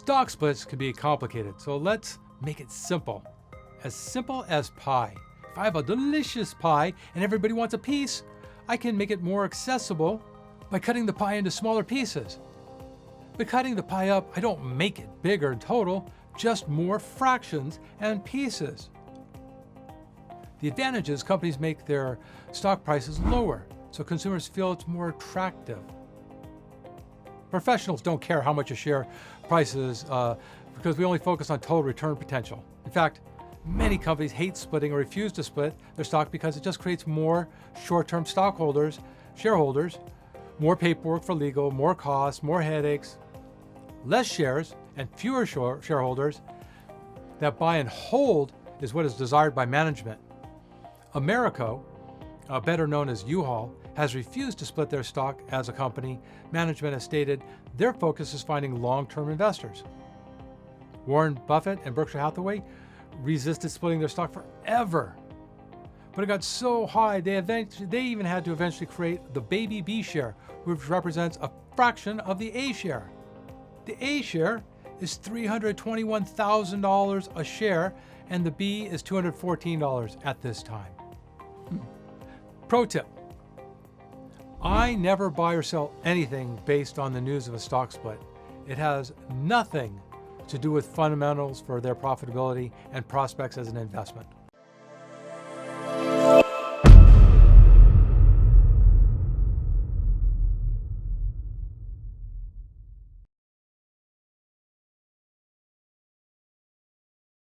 Stock splits can be complicated, so let's make it simple. As simple as pie. If I have a delicious pie and everybody wants a piece, I can make it more accessible by cutting the pie into smaller pieces. By cutting the pie up, I don't make it bigger in total, just more fractions and pieces. The advantage is companies make their stock prices lower, so consumers feel it's more attractive. Professionals don't care how much a share price is because we only focus on total return potential. In fact, many companies hate splitting or refuse to split their stock because it just creates more short-term shareholders, more paperwork for legal, more costs, more headaches, less shares, and fewer shareholders that buy and hold is what is desired by management. Americo, better known as U-Haul, has refused to split their stock as a company. Management has stated their focus is finding long-term investors. Warren Buffett and Berkshire Hathaway resisted splitting their stock forever. But it got so high, they even had to eventually create the baby B share, which represents a fraction of the A share. The A share is $321,000 a share, and the B is $214 at this time. Pro tip. I never buy or sell anything based on the news of a stock split. It has nothing to do with fundamentals for their profitability and prospects as an investment.